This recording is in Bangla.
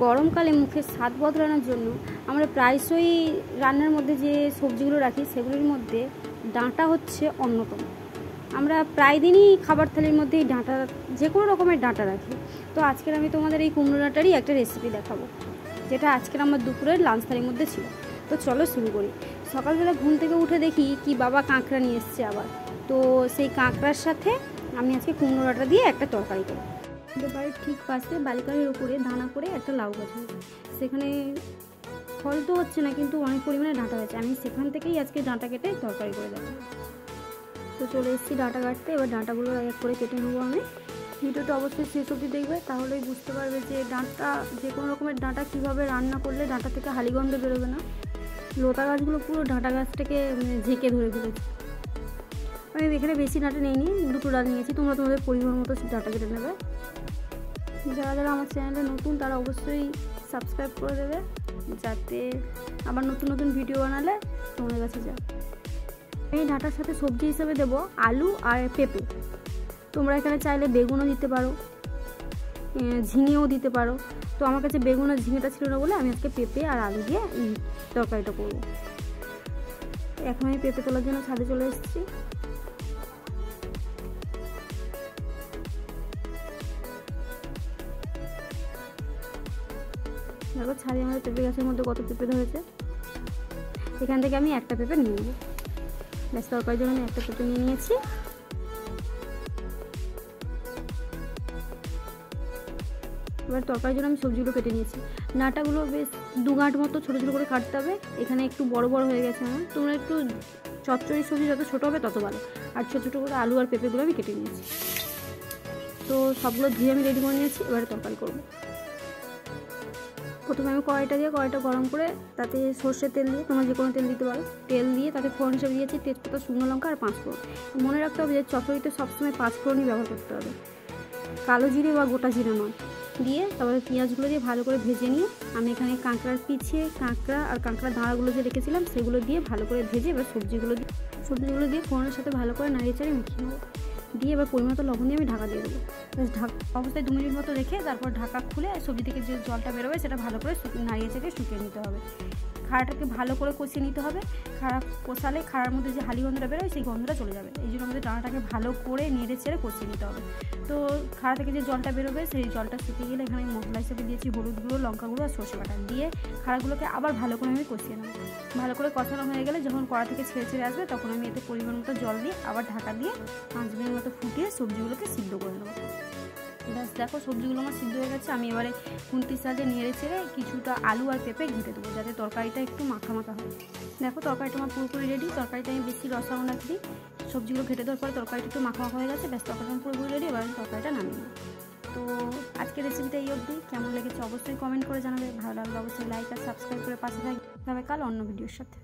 গরমকালে মুখের স্বাদ বদলানোর জন্য আমরা প্রায়শই রান্নার মধ্যে যে সবজিগুলো রাখি সেগুলির মধ্যে ডাঁটা হচ্ছে অন্যতম। আমরা প্রায় দিনই খাবার থালির মধ্যে এই ডাঁটা, যে কোনো রকমের ডাঁটা রাখি। তো আজকের আমি তোমাদের এই কুমড়ো ডাঁটারই একটা রেসিপি দেখাবো, যেটা আজকের আমার দুপুরের লাঞ্চ থালির মধ্যে ছিল। তো চলো শুরু করি। সকালবেলা ঘুম থেকে উঠে দেখি কি বাবা কাঁকড়া নিয়ে এসছে আবার। তো সেই কাঁকড়ার সাথে আমি আজকে কুমড়ো ডাঁটা দিয়ে একটা তরকারি করব। আমাদের বাড়ির ঠিক পাশে বালিকারের উপরে দানা করে একটা লাউ গাছ হয়েছে, সেখানে ফল তো হচ্ছে না কিন্তু অনেক পরিমাণে ডাঁটা হয়েছে। আমি সেখান থেকেই আজকে ডাঁটা কেটে তরকারি করে দেবো। তো চলে এসেছি ডাঁটা কাটতে, এবার ডাঁটাগুলো এক করে কেটে নেবো আমি। ভিডিওটা অবশ্যই শেষ অবধি দেখবে, তাহলেই বুঝতে পারবে যে ডাঁটা, যে কোনো রকমের ডাঁটা কীভাবে রান্না করলে ডাঁটা থেকে হালিগন্ধ বেরোবে না। লতা গাছগুলো পুরো ডাঁটা গাছটাকে ঝেঁকে ধরে ফেলেছে। আমি এখানে বেশি ডাঁটা নিইনি, দুটো ডাল নিয়েছি। তোমরা তোমাদের পরিমাণ মতো ডাঁটা কেটে নেবে। যারা যারা আমার চ্যানেলে নতুন তারা অবশ্যই সাবস্ক্রাইব করে দেবে, যাতে আবার নতুন নতুন ভিডিও বানালে তোমাদের কাছে যায়। এই ডাঁটার সাথে সবজি হিসেবে দেবো আলু আর পেঁপে। তোমরা এখানে চাইলে বেগুনও দিতে পারো, ঝিঙেও দিতে পারো। তো আমার কাছে বেগুন আর ঝিঙেটা ছিল না বলে আমি আজকে পেঁপে আর আলু দিয়ে তরকারিটা করবো। এখন আমি পেঁপে তোলার জন্য ছাদে চলে এসেছি। দেখো ছাদে আমাদের পেঁপে গাছের মধ্যে কত পেঁপে ধরেছে। এখান থেকে আমি একটা পেঁপে নিয়ে নেবো। ব্যাস, তরকারির জন্য আমি একটা পেঁপে নিয়ে নিয়েছি। এবার তরকারির জন্য আমি সবজিগুলো কেটে নিয়েছি। ডাঁটাগুলো বেশ 2 গাঁট মতো ছোটো ছোটো করে কাটতে হবে। এখানে একটু বড় বড় হয়ে গেছে আমার। তোমরা একটু চচ্চড়ি সবজি যত ছোটো হবে তত ভালো। আর ছোটো ছোটো করে আলু আর পেঁপেগুলো আমি কেটে নিয়েছি। তো সবগুলো ধুয়ে আমি রেডি করে নিয়েছি। এবারে তরকারি করবো। প্রথমে আমি কড়াইটা গরম করে তাতে সর্ষের তেল দিয়ে, তোমরা যে কোনো তেল দিতে পারো, তেল দিয়ে তাতে ফোড়ন হিসেবে দিয়েছি তেজপাতা, শুকনো লঙ্কা আর 5 ফোড়ন। মনে রাখতে হবে যে চচ্চড়িতে সবসময় 5 ফোড়নই ব্যবহার করতে হবে, কালো জিরে বা গোটা জিরে নয়। দিয়ে তারপরে পেঁয়াজগুলো দিয়ে ভালো করে ভেজে নিয়ে আমি এখানে কাঁকড়ার পিছে কাঁকড়া আর কাঁকড়ার দাঁড়াগুলো যে রেখেছিলাম সেগুলো দিয়ে ভালো করে ভেজে এবার সবজিগুলো দিয়ে ফোড়নের সাথে ভালো করে নাড়িয়ে চাড়িয়ে মিশিয়ে নেবো। দিয়ে এবার পরিমাণ লবণ দিয়ে আমি ঢাকা দিয়ে দেবো। অবস্থায় 2 মিনিট মতো রেখে তারপর ঢাকা খুলে সবজি থেকে যে জলটা বেরোবে সেটা ভালো করে নাড়িয়ে চেড়ে শুকিয়ে নিতে হবে। খাড়াটাকে ভালো করে কষিয়ে নিতে হবে। খাড়া কষালে খাড়ার মধ্যে যে হালি গন্ধটা বেরোয় সেই গন্ধটা চলে যাবে। এই জন্য আমাদের ডাঁটাটাকে ভালো করে নেড়ে চেড়ে কষিয়ে নিতে হবে। তো খাড়া থেকে যে জলটা বেরোবে সেই জলটা শুকিয়ে গেলে এখানে মশলা হিসেবে দিয়েছি হলুদ গুঁড়ো, লঙ্কা গুঁড়ো আর সর্ষে বাটা দিয়ে খাড়াগুলোকে আবার ভালো করে আমি কষিয়ে নেব। ভালো করে কষানো হয়ে গেলে যখন কড়া থেকে ছেড়ে ছেড়ে আসবে তখন আমি এতে পরিমাণ মতো জল দিয়ে আবার ঢাকা দিয়ে 5 মিনিট মতো ফুটিয়ে সবজিগুলোকে সিদ্ধ করে নেবো। ব্যাস, দেখো সবজিগুলো আমার সিদ্ধ হয়ে গেছে। আমি এবারে খুন্তির সাহায্যে নেড়ে ছেড়ে কিছুটা আলু আর পেঁপে ঘেঁটে দেবো, যাতে তরকারিটা একটু মাখা মাখা হয়। দেখো তরকারিটা আমার পুরোপুরি রেডি। তরকারিটা আমি বেশি রসাও রাখি। সবজিগুলো ঘেঁটে দেওয়ার পরে তরকারিটা একটু মাখা মাখা হয়ে গেছে। ব্যাস, তরকারিটা আমার পুরোপুরি রেডি। এবার আমি তরকারিটা নামিয়ে নেব। তো আজকের রেসিপিটা এই অবধি। কেমন লেগেছে অবশ্যই কমেন্ট করে জানাবে। ভালো লাগলে অবশ্যই লাইক আর সাবস্ক্রাইব করে পাশে থাকবে। কাল অন্য ভিডিওর সাথে।